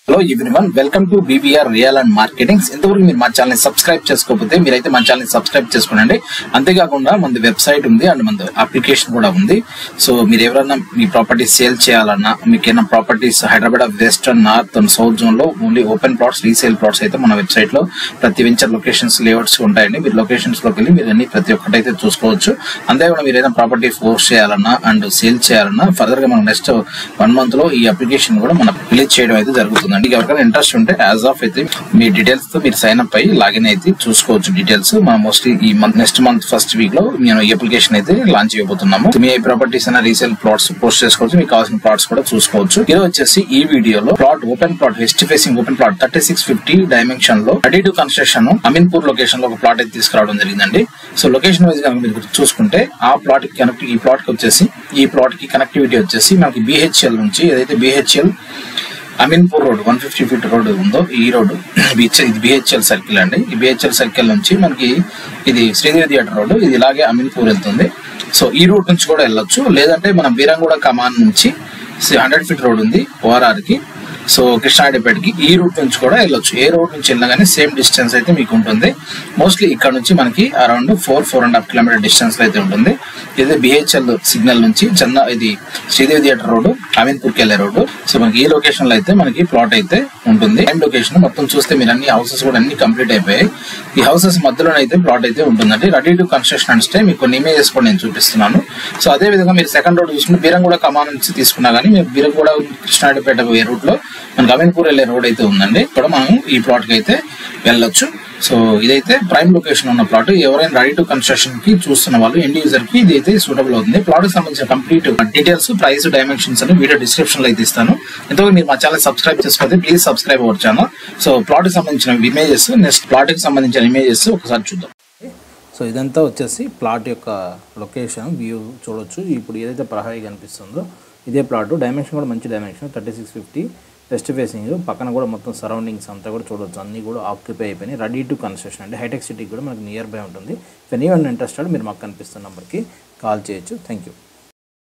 Hello everyone, welcome to BBR real and marketings. ఇంతవరకు మీరు మా ఛానల్ సబ్స్క్రైబ్ చేసుకోకపోతే మీరైతే మా ఛానల్ సబ్స్క్రైబ్ చేసుకోండి. అంతేకాకుండా మన వెబ్సైట్ ఉంది అండ్ మన అప్లికేషన్ కూడా ఉంది. సో మీరు ఎవరైనా మీ ప్రాపర్టీస్ సేల్ చేయాలన్నా, మీకు ఏమైనా properties Hyderabad western, north and south zone లో only open plots, resale plots అయితే మన వెబ్సైట్ లో ప్రతి వెంచర్ లొకేషన్స్, లేఅవుట్స్ ఉంటాయండి. మీరు లొకేషన్స్ లోకి వెళ్ళి మీరు అన్ని ప్రతి ఒక్కటి అయితే చూసుకోవచ్చు. అంతేకాకుండా మీరు ఏదైనా ప్రాపర్టీ ఫోర్స్ చేయాలన్నా అండ్ సేల్ చేయాలన్నా ఫర్దర్ గా మనం నెక్స్ట్ 1 month లో ఈ అప్లికేషన్ కూడా మనం రిలీజ్ చేయడం అయితే జరుగుతుంది. ఎవరికైనా ఇంట్రెస్ట్ ఉంటే యాజ్ ఆఫ్ అయితే మీ డీటెయిల్స్ తో మీరు సైన్ అప్ అయ్యి లాగిన్ అయితే చూసుకోవచ్చు. డీటెయిల్స్ మనం మోస్ట్లీ ఈ నెక్స్ట్ మంత్ ఫస్ట్ వీక్ లో నేను ఈ అప్లికేషన్ అయితే లాంచ్ చేయబోతున్నాము. మీ ప్రాపర్టీస్ అయినా రీసేల్ ప్లాట్స్ పోస్ట్ చేసుకోవచ్చు, మీకు కావాల్సిన ప్లాట్స్ కూడా చూసుకోవచ్చు. ఇది వచ్చేసి ఈ వీడియోలో plot, open plot, west facing open plot 3650 dimension లో ready to construction Ameenpur location లో ఒక ప్లాట్ అయితే తీసుకురావడం జరిగిందండి. సో లొకేషన్ వైజ్ గా మీరు చూసుకుంటే ఈ ప్లాట్ కి కనెక్టివిటీ వచ్చేసి మనకి BHL నుంచి, ఏదైతే BHL Ameenpur road 150 feet road ఉందో ఈ రోడ్డు ఇది BHL సర్కిల్ అండి. ఈ BHL సర్కిల్ నుంచి మనకి ఇది శ్రీదేవి థియేటర్ రోడ్డు, ఇది ఇలాగే అమీన్పూర్ వెళ్తుంది. సో ఈ రూట్ నుంచి కూడా వెళ్ళొచ్చు, లేదంటే మనం బీరంగూడ కమాన్ నుంచి 100 feet రోడ్ ఉంది ORR కి. సో కృష్ణారెడ్డిపేటకి ఈ రూట్ నుంచి కూడా వెళ్ళొచ్చు. ఏ రూట్ నుంచి వెళ్ళినా కానీ సేమ్ డిస్టెన్స్ అయితే మీకు ఉంటుంది. మోస్ట్లీ ఇక్కడ నుంచి మనకి అరౌండ్ 4.5 kilometer డిస్టెన్స్ అయితే ఉంటుంది. ఇది BHL సిగ్నల్ నుంచి ఇది శ్రీదేవి థియేటర్ రోడ్డు, అమీన్పూర్కి వెళ్ళే రోడ్డు. సో మనకి ఈ లొకేషన్ లో అయితే మనకి ప్లాట్ అయితే ఉంటుంది. టైం లొకేషన్ మొత్తం చూస్తే మీరు అన్ని హౌసెస్ కూడా అన్ని కంప్లీట్ అయిపోయాయి. ఈ హౌసెస్ మధ్యలో అయితే ప్లాట్ అయితే ఉంటుందండి. రెడీ టు కన్స్ట్రక్షన్ అంటే మీకు కొన్ని ఇమేజెస్ కూడా నేను చూపిస్తున్నాను. సో అదే విధంగా మీరు సెకండ్ రోడ్ చూసుకుంటే బీరంగూడ కమాన్ నుంచి తీసుకున్నా కానీ మీరు బీరంగూడ కృష్ణారెడ్డిపేట పోయే రూట్ లో మనకి అమీన్పూర్ వెళ్ళే రోడ్ అయితే ఉందండి. ఇక్కడ మనం ఈ ప్లాట్ కి అయితే వెళ్ళొచ్చు. సో ఇదైతే ప్రైమ్ లొకేషన్ ఉన్న ప్లాట్. ఎవరైనా రెడీ టు కన్స్ట్రక్షన్ కి చూస్తున్న వాళ్ళు, ఎండ్ యూజర్ కి ఇది అయితే సూటబుల్ అవుతుంది. ప్లాట్ కి సంబంధించిన కంప్లీట్ డీటెయిల్స్, ప్రైస్, డైమెన్షన్స్ అని వీడియో డిస్క్రిప్షన్ లో అయితే ఇస్తాను. ఇంతవరకు మీరు మా ఛానల్ సబ్స్క్రైబ్ చేసుకోండి, please subscribe our channel. So plot కి సంబంధించిన ఇమేజెస్, నెక్స్ట్ ప్లాట్ కి సంబంధించిన ఇమేజెస్ ఒకసారి చూద్దాం. సో ఇదంతా వచ్చేసి ప్లాట్ యొక్క లొకేషన్ వ్యూ చూడొచ్చు. ఇప్పుడు ఏదైతే ప్రహారీ కనిపిస్తుందో ఇదే ప్లాట్. డైమెన్షన్ కూడా మంచి డైమెన్షన్, 3650 వెస్ట్ ఫేసింగ్. పక్కన కూడా మొత్తం సరౌండింగ్స్ అంతా కూడా చూడొచ్చు, అన్ని కూడా ఆక్యుపై అయిపోయినాయి. రెడీ టు కన్స్ట్రక్షన్ అంటే హైటెక్ సిటీకి కూడా మనకు నియర్ బై ఉంటుంది. ఇఫ్ ఎనీవన్ ఇంట్రెస్టెడ్ మీరు మాకు కనిపిస్తున్న నెంబర్కి కాల్ చేయొచ్చు. Thank you.